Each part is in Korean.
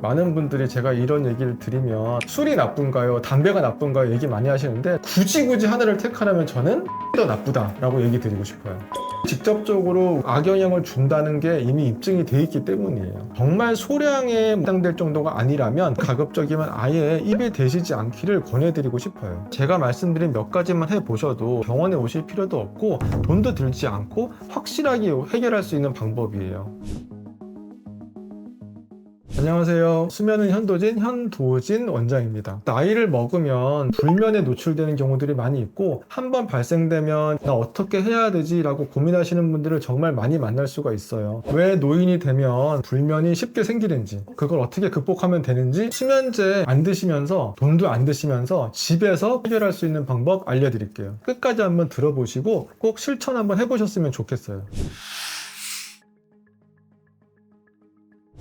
많은 분들이 제가 이런 얘기를 드리면 술이 나쁜가요? 담배가 나쁜가요? 얘기 많이 하시는데 굳이 하나를 택하라면 저는 더 나쁘다라고 얘기 드리고 싶어요. 직접적으로 악영향을 준다는 게 이미 입증이 돼 있기 때문이에요. 정말 소량에 해당될 정도가 아니라면 가급적이면 아예 입에 대시지 않기를 권해드리고 싶어요. 제가 말씀드린 몇 가지만 해보셔도 병원에 오실 필요도 없고 돈도 들지 않고 확실하게 해결할 수 있는 방법이에요. 안녕하세요. 수면은 현도진 원장입니다. 나이를 먹으면 불면에 노출되는 경우들이 많이 있고 한번 발생되면 나 어떻게 해야 되지? 라고 고민하시는 분들을 정말 많이 만날 수가 있어요. 왜 노인이 되면 불면이 쉽게 생기는지, 그걸 어떻게 극복하면 되는지 수면제 안 드시면서 돈도 안 드시면서 집에서 해결할 수 있는 방법 알려드릴게요. 끝까지 한번 들어보시고 꼭 실천 한번 해보셨으면 좋겠어요.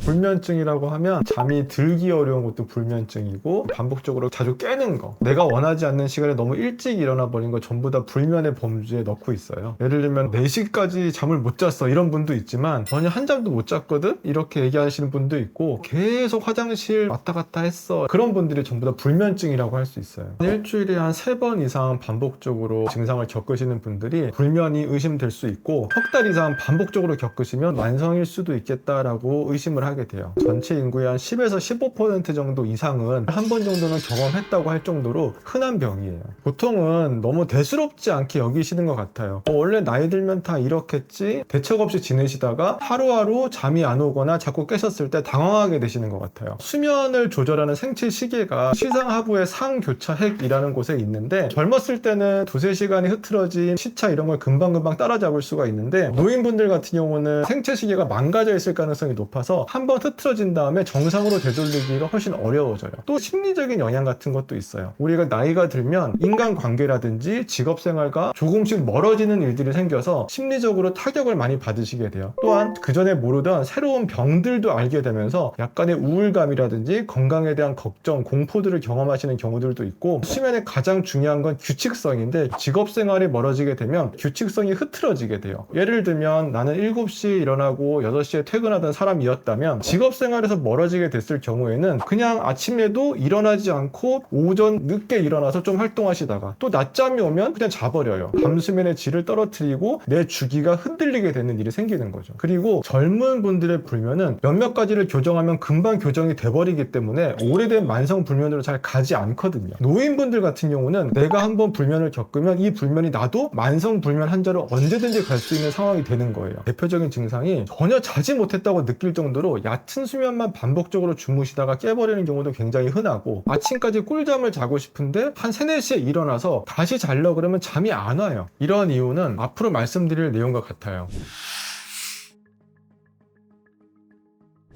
불면증이라고 하면 잠이 들기 어려운 것도 불면증이고 반복적으로 자주 깨는 거, 내가 원하지 않는 시간에 너무 일찍 일어나 버린 거 전부 다 불면의 범주에 넣고 있어요. 예를 들면 4시까지 잠을 못 잤어 이런 분도 있지만 전혀 한 잠도 못 잤거든? 이렇게 얘기하시는 분도 있고 계속 화장실 왔다 갔다 했어, 그런 분들이 전부 다 불면증이라고 할 수 있어요. 일주일에 한 3번 이상 반복적으로 증상을 겪으시는 분들이 불면이 의심될 수 있고 석 달 이상 반복적으로 겪으시면 만성일 수도 있겠다라고 의심을 하게 돼요. 전체 인구의 한 10에서 15% 정도 이상은 한 번 정도는 경험했다고 할 정도로 흔한 병이에요. 보통은 너무 대수롭지 않게 여기시는 것 같아요. 원래 나이 들면 다 이렇겠지? 대책 없이 지내시다가 하루하루 잠이 안 오거나 자꾸 깨셨을 때 당황하게 되시는 것 같아요. 수면을 조절하는 생체 시계가 시상하부의 상교차핵이라는 곳에 있는데 젊었을 때는 2-3시간이 흐트러진 시차 이런 걸 금방금방 따라잡을 수가 있는데 노인분들 같은 경우는 생체 시계가 망가져 있을 가능성이 높아서 한번 흐트러진 다음에 정상으로 되돌리기가 훨씬 어려워져요. 또 심리적인 영향 같은 것도 있어요. 우리가 나이가 들면 인간관계라든지 직업생활과 조금씩 멀어지는 일들이 생겨서 심리적으로 타격을 많이 받으시게 돼요. 또한 그전에 모르던 새로운 병들도 알게 되면서 약간의 우울감이라든지 건강에 대한 걱정, 공포들을 경험하시는 경우들도 있고, 수면의 가장 중요한 건 규칙성인데 직업생활이 멀어지게 되면 규칙성이 흐트러지게 돼요. 예를 들면 나는 7시에 일어나고 6시에 퇴근하던 사람이었다면 직업생활에서 멀어지게 됐을 경우에는 그냥 아침에도 일어나지 않고 오전 늦게 일어나서 좀 활동하시다가 또 낮잠이 오면 그냥 자버려요. 밤수면의 질을 떨어뜨리고 내 주기가 흔들리게 되는 일이 생기는 거죠. 그리고 젊은 분들의 불면은 몇몇 가지를 교정하면 금방 교정이 돼버리기 때문에 오래된 만성 불면으로 잘 가지 않거든요. 노인분들 같은 경우는 내가 한번 불면을 겪으면 이 불면이 나도 만성 불면 환자로 언제든지 갈 수 있는 상황이 되는 거예요. 대표적인 증상이 전혀 자지 못했다고 느낄 정도로 얕은 수면만 반복적으로 주무시다가 깨버리는 경우도 굉장히 흔하고, 아침까지 꿀잠을 자고 싶은데 한 3-4시에 일어나서 다시 자려고 그러면 잠이 안 와요. 이런 이유는 앞으로 말씀드릴 내용과 같아요.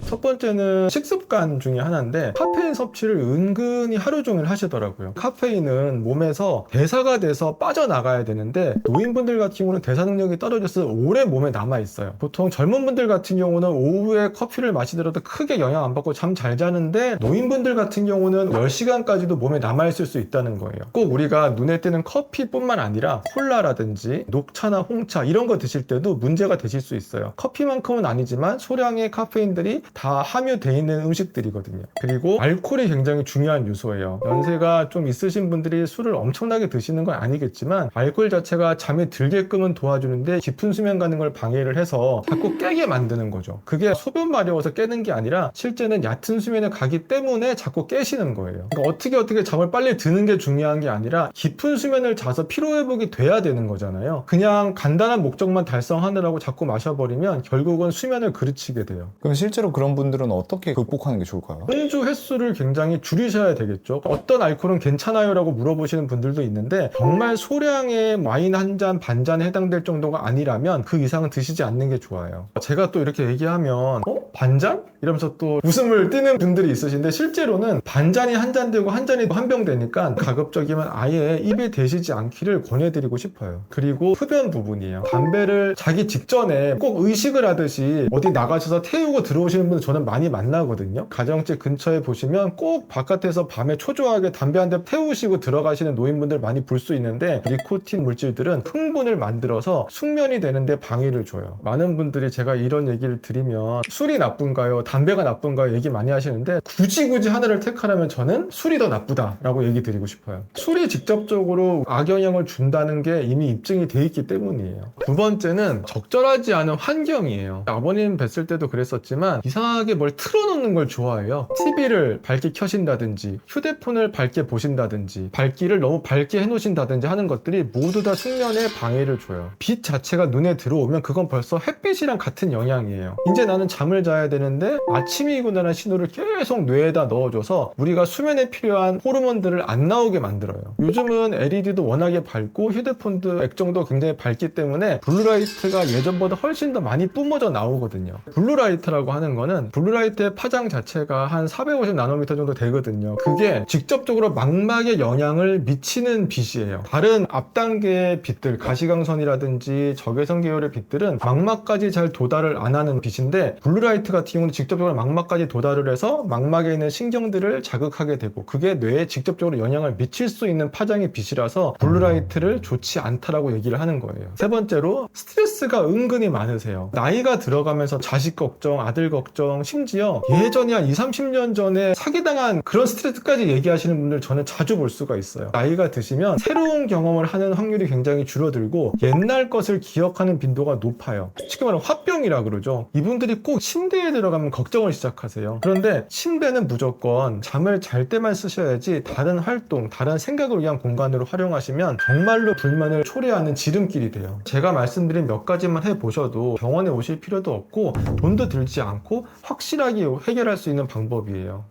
첫 번째는 식습관 중에 하나인데 카페인 섭취를 은근히 하루 종일 하시더라고요. 카페인은 몸에서 대사가 돼서 빠져나가야 되는데 노인분들 같은 경우는 대사 능력이 떨어져서 오래 몸에 남아있어요. 보통 젊은 분들 같은 경우는 오후에 커피를 마시더라도 크게 영향 안 받고 잠 잘 자는데 노인분들 같은 경우는 10시간까지도 몸에 남아있을 수 있다는 거예요. 꼭 우리가 눈에 띄는 커피뿐만 아니라 콜라라든지 녹차나 홍차 이런 거 드실 때도 문제가 되실 수 있어요. 커피만큼은 아니지만 소량의 카페인들이 다 함유되어 있는 음식들이거든요. 그리고 알코올이 굉장히 중요한 요소예요. 연세가 좀 있으신 분들이 술을 엄청나게 드시는 건 아니겠지만 알코올 자체가 잠이 들게끔은 도와주는데 깊은 수면 가는 걸 방해를 해서 자꾸 깨게 만드는 거죠. 그게 소변 마려워서 깨는 게 아니라 실제는 얕은 수면에 가기 때문에 자꾸 깨시는 거예요. 그러니까 어떻게 잠을 빨리 드는 게 중요한 게 아니라 깊은 수면을 자서 피로회복이 돼야 되는 거잖아요. 그냥 간단한 목적만 달성하느라고 자꾸 마셔버리면 결국은 수면을 그르치게 돼요. 그럼 실제로 그런 분들은 어떻게 극복하는 게 좋을까요? 음주 횟수를 굉장히 줄이셔야 되겠죠. 어떤 알코올은 괜찮아요? 라고 물어보시는 분들도 있는데 정말 소량의 와인 한 잔, 반 잔에 해당될 정도가 아니라면 그 이상은 드시지 않는 게 좋아요. 제가 또 이렇게 얘기하면 반잔? 이러면서 또 웃음을 띠는 분들이 있으신데 실제로는 반잔이 한 잔 되고 한 잔이 한 병 되니까 가급적이면 아예 입에 대시지 않기를 권해드리고 싶어요. 그리고 흡연 부분이에요. 담배를 자기 직전에 꼭 의식을 하듯이 어디 나가셔서 태우고 들어오시는 분들 저는 많이 만나거든요. 가정집 근처에 보시면 꼭 바깥에서 밤에 초조하게 담배 한 대 태우시고 들어가시는 노인분들 많이 볼 수 있는데 니코틴 물질들은 흥분을 만들어서 숙면이 되는데 방해를 줘요. 많은 분들이 제가 이런 얘기를 드리면 술이 나쁜가요? 담배가 나쁜가요? 얘기 많이 하시는데 굳이 하나를 택하라면 저는 술이 더 나쁘다라고 얘기 드리고 싶어요. 술이 직접적으로 악영향을 준다는 게 이미 입증이 돼 있기 때문이에요. 두 번째는 적절하지 않은 환경이에요. 아버님 뵀을 때도 그랬었지만 이상하게 뭘 틀어놓는 걸 좋아해요. TV를 밝게 켜신다든지 휴대폰을 밝게 보신다든지 밝기를 너무 밝게 해놓으신다든지 하는 것들이 모두 다 숙면에 방해를 줘요. 빛 자체가 눈에 들어오면 그건 벌써 햇빛이랑 같은 영향이에요. 이제 나는 잠을 자야 되는데 아침이구나라는 신호를 계속 뇌에다 넣어줘서 우리가 수면에 필요한 호르몬들을 안 나오게 만들어요. 요즘은 LED도 워낙에 밝고 휴대폰도 액정도 굉장히 밝기 때문에 블루라이트가 예전보다 훨씬 더 많이 뿜어져 나오거든요. 블루라이트라고 하는 거는 블루라이트의 파장 자체가 한 450나노미터 정도 되거든요. 그게 직접적으로 망막에 영향을 미치는 빛이에요. 다른 앞단계의 빛들, 가시광선이라든지 적외선 계열의 빛들은 망막까지 잘 도달을 안 하는 빛인데 블루라이트 같은 경우는 직접적으로 망막까지 도달을 해서 망막에 있는 신경들을 자극하게 되고 그게 뇌에 직접적으로 영향을 미칠 수 있는 파장의 빛이라서 블루라이트를 좋지 않다라고 얘기를 하는 거예요. 세 번째로 스트레스가 은근히 많으세요. 나이가 들어가면서 자식 걱정, 아들 걱정, 심지어 예전에 한 20, 30년 전에 사기당한 그런 스트레스까지 얘기하시는 분들 저는 자주 볼 수가 있어요. 나이가 드시면 새로운 경험을 하는 확률이 굉장히 줄어들고 옛날 것을 기억하는 빈도가 높아요. 쉽게 말하면 화병이라 그러죠. 이분들이 꼭 침대에 들어가면 걱정을 시작하세요. 그런데 침대는 무조건 잠을 잘 때만 쓰셔야지 다른 활동, 다른 생각을 위한 공간으로 활용하시면 정말로 불면을 초래하는 지름길이 돼요. 제가 말씀드린 몇 가지만 해보셔도 병원에 오실 필요도 없고 돈도 들지 않고 확실하게 해결할 수 있는 방법이에요.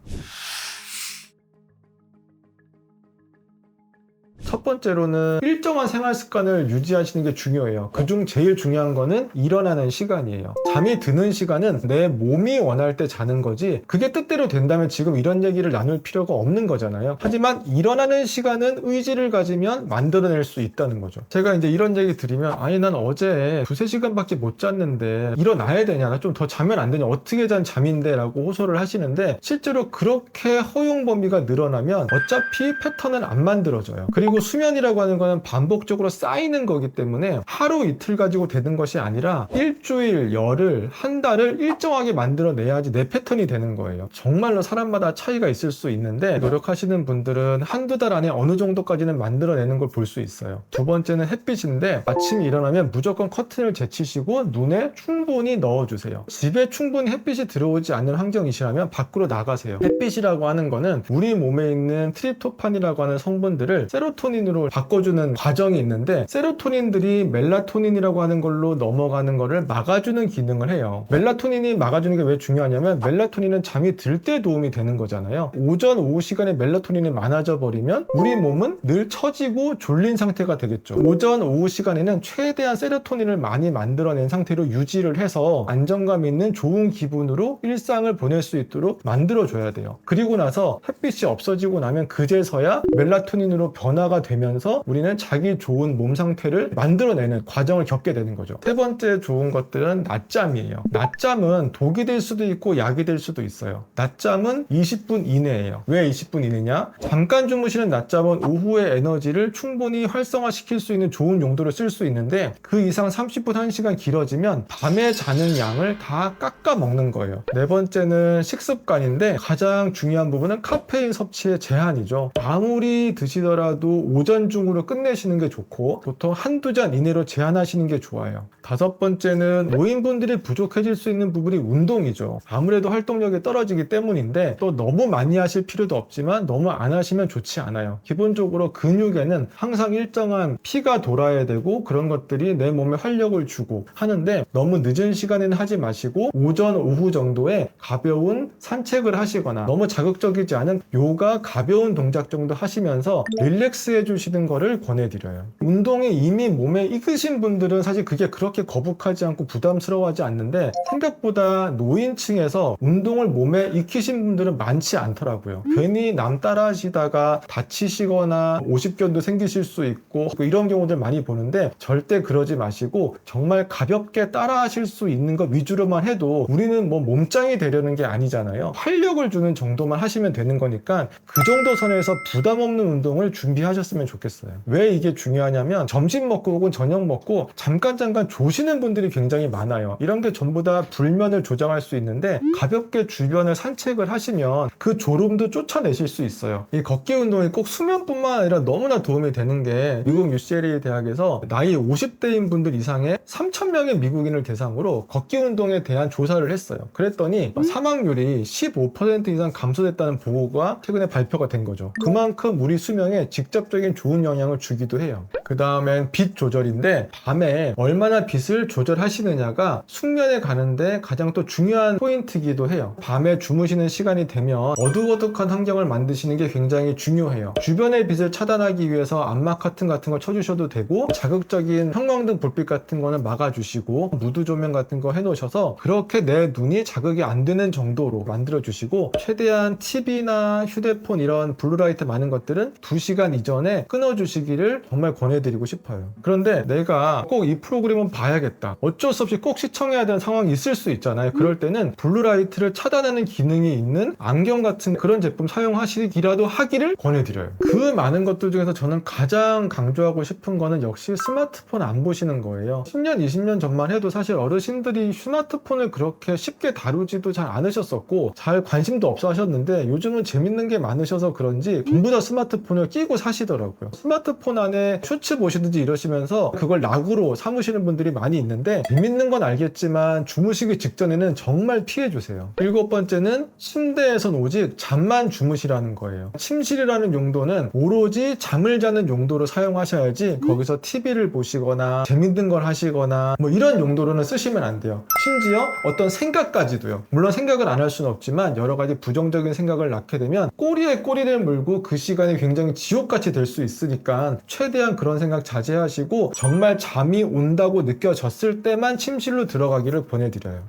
첫 번째로는 일정한 생활 습관을 유지하시는 게 중요해요. 그중 제일 중요한 거는 일어나는 시간이에요. 잠이 드는 시간은 내 몸이 원할 때 자는 거지 그게 뜻대로 된다면 지금 이런 얘기를 나눌 필요가 없는 거잖아요. 하지만 일어나는 시간은 의지를 가지면 만들어낼 수 있다는 거죠. 제가 이제 이런 얘기 드리면 아니 난 어제 2-3시간밖에 못 잤는데 일어나야 되냐 나 좀 더 자면 안 되냐 어떻게 잔 잠인데 라고 호소를 하시는데 실제로 그렇게 허용 범위가 늘어나면 어차피 패턴은 안 만들어져요. 그리고 수면이라고 하는 거는 반복적으로 쌓이는 거기 때문에 하루 이틀 가지고 되는 것이 아니라 일주일, 열흘, 한 달을 일정하게 만들어내야지 내 패턴이 되는 거예요. 정말로 사람마다 차이가 있을 수 있는데 노력하시는 분들은 한두 달 안에 어느 정도까지는 만들어내는 걸 볼 수 있어요. 두 번째는 햇빛인데 아침에 일어나면 무조건 커튼을 제치시고 눈에 충분히 넣어주세요. 집에 충분히 햇빛이 들어오지 않는 환경이시라면 밖으로 나가세요. 햇빛이라고 하는 거는 우리 몸에 있는 트립토판이라고 하는 성분들을 세로토닌으로 바꿔주는 과정이 있는데 세로토닌들이 멜라토닌이라고 하는 걸로 넘어가는 거를 막아주는 기능을 해요. 멜라토닌이 막아주는 게 왜 중요하냐면 멜라토닌은 잠이 들 때 도움이 되는 거잖아요. 오전, 오후 시간에 멜라토닌이 많아져 버리면 우리 몸은 늘 처지고 졸린 상태가 되겠죠. 오전, 오후 시간에는 최대한 세로토닌을 많이 만들어낸 상태로 유지를 해서 안정감 있는 좋은 기분으로 일상을 보낼 수 있도록 만들어줘야 돼요. 그리고 나서 햇빛이 없어지고 나면 그제서야 멜라토닌으로 변화가 되면서 우리는 자기 좋은 몸 상태를 만들어내는 과정을 겪게 되는 거죠. 세 번째 좋은 것들은 낮잠이에요. 낮잠은 독이 될 수도 있고 약이 될 수도 있어요. 낮잠은 20분 이내예요. 왜 20분 이내냐? 잠깐 주무시는 낮잠은 오후의 에너지를 충분히 활성화시킬 수 있는 좋은 용도로 쓸 수 있는데 그 이상 30분 1시간 길어지면 밤에 자는 양을 다 깎아 먹는 거예요. 네 번째는 식습관인데 가장 중요한 부분은 카페인 섭취의 제한이죠. 아무리 드시더라도 오전 중으로 끝내시는 게 좋고 보통 한두 잔 이내로 제한하시는 게 좋아요. 다섯 번째는 노인분들이 부족해질 수 있는 부분이 운동이죠. 아무래도 활동력이 떨어지기 때문인데 또 너무 많이 하실 필요도 없지만 너무 안 하시면 좋지 않아요. 기본적으로 근육에는 항상 일정한 피가 돌아야 되고 그런 것들이 내 몸에 활력을 주고 하는데 너무 늦은 시간에는 하지 마시고 오전, 오후 정도에 가벼운 산책을 하시거나 너무 자극적이지 않은 요가 가벼운 동작 정도 하시면서 릴렉스 해주시는 거를 권해드려요. 운동이 이미 몸에 익으신 분들은 사실 그게 그렇게 거북하지 않고 부담스러워하지 않는데 생각보다 노인층에서 운동을 몸에 익히신 분들은 많지 않더라고요. 괜히 남 따라 하시다가 다치시거나 오십견도 생기실 수 있고 이런 경우들 많이 보는데 절대 그러지 마시고 정말 가볍게 따라 하실 수 있는 것 위주로만 해도 우리는 뭐 몸짱이 되려는 게 아니잖아요. 활력을 주는 정도만 하시면 되는 거니까 그 정도 선에서 부담 없는 운동을 준비하셨으면 하셨으면 좋겠어요. 왜 이게 중요하냐면 점심 먹고 혹은 저녁 먹고 잠깐 조시는 분들이 굉장히 많아요. 이런 게 전부 다 불면을 조정할 수 있는데 가볍게 주변을 산책을 하시면 그 졸음도 쫓아내실 수 있어요. 이 걷기 운동이 꼭 수면뿐만 아니라 너무나 도움이 되는 게 미국 UCLA 대학에서 나이 50대인 분들 이상의 3,000명의 미국인을 대상으로 걷기 운동에 대한 조사를 했어요. 그랬더니 사망률이 15% 이상 감소됐다는 보고가 최근에 발표가 된 거죠. 그만큼 우리 수명에 직접적인 좋은 영향을 주기도 해요. 그 다음엔 빛 조절인데 밤에 얼마나 빛을 조절하시느냐가 숙면에 가는데 가장 또 중요한 포인트이기도 해요. 밤에 주무시는 시간이 되면 어둑어둑한 환경을 만드시는 게 굉장히 중요해요. 주변의 빛을 차단하기 위해서 암막 커튼 같은 거 쳐주셔도 되고 자극적인 형광등 불빛 같은 거는 막아주시고 무드 조명 같은 거 해놓으셔서 그렇게 내 눈이 자극이 안 되는 정도로 만들어 주시고 최대한 TV나 휴대폰 이런 블루라이트 많은 것들은 2시간 이전에 끊어주시기를 정말 권해드리고 싶어요. 그런데 내가 꼭 이 프로그램은 봐야겠다, 어쩔 수 없이 꼭 시청해야 되는 상황이 있을 수 있잖아요. 그럴 때는 블루라이트를 차단하는 기능이 있는 안경 같은 그런 제품 사용하시기라도 하기를 권해드려요. 그 많은 것들 중에서 저는 가장 강조하고 싶은 거는 역시 스마트폰 안 보시는 거예요. 10년, 20년 전만 해도 사실 어르신들이 스마트폰을 그렇게 쉽게 다루지도 잘 않으셨었고 잘 관심도 없어 하셨는데 요즘은 재밌는 게 많으셔서 그런지 전부 다 스마트폰을 끼고 사시더라고요. 스마트폰 안에 쇼츠 보시든지 이러시면서 그걸 낙으로 삼으시는 분들이 많이 있는데 재밌는 건 알겠지만 주무시기 직전에는 정말 피해주세요. 7번째는 침대에선 오직 잠만 주무시라는 거예요. 침실이라는 용도는 오로지 잠을 자는 용도로 사용하셔야지 거기서 TV를 보시거나 재밌는 걸 하시거나 뭐 이런 용도로는 쓰시면 안 돼요. 심지어 어떤 생각까지도요. 물론 생각을 안 할 수는 없지만 여러 가지 부정적인 생각을 낳게 되면 꼬리에 꼬리를 물고 그 시간이 굉장히 지옥같이 될 수 있으니까 최대한 그런 생각 자제하시고 정말 잠이 온다고 느껴졌을 때만 침실로 들어가기를 권해드려요.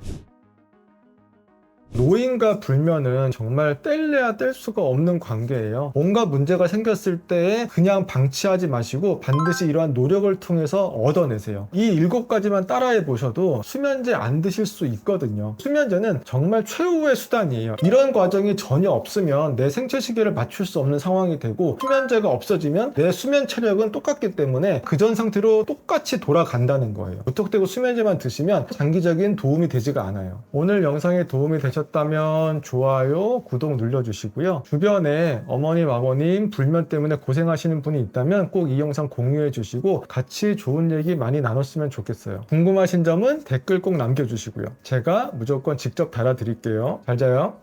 노인과 불면은 정말 뗄래야 뗄 수가 없는 관계예요. 뭔가 문제가 생겼을 때 그냥 방치하지 마시고 반드시 이러한 노력을 통해서 얻어내세요. 이 7가지만 따라해 보셔도 수면제 안 드실 수 있거든요. 수면제는 정말 최후의 수단이에요. 이런 과정이 전혀 없으면 내 생체 시계를 맞출 수 없는 상황이 되고 수면제가 없어지면 내 수면 체력은 똑같기 때문에 그전 상태로 똑같이 돌아간다는 거예요. 무턱대고 수면제만 드시면 장기적인 도움이 되지가 않아요. 오늘 영상에 도움이 되셨다면 좋아요, 구독 눌러주시고요. 주변에 어머님, 아버님 불면 때문에 고생하시는 분이 있다면 꼭 이 영상 공유해 주시고 같이 좋은 얘기 많이 나눴으면 좋겠어요. 궁금하신 점은 댓글 꼭 남겨주시고요. 제가 무조건 직접 달아드릴게요. 잘 자요.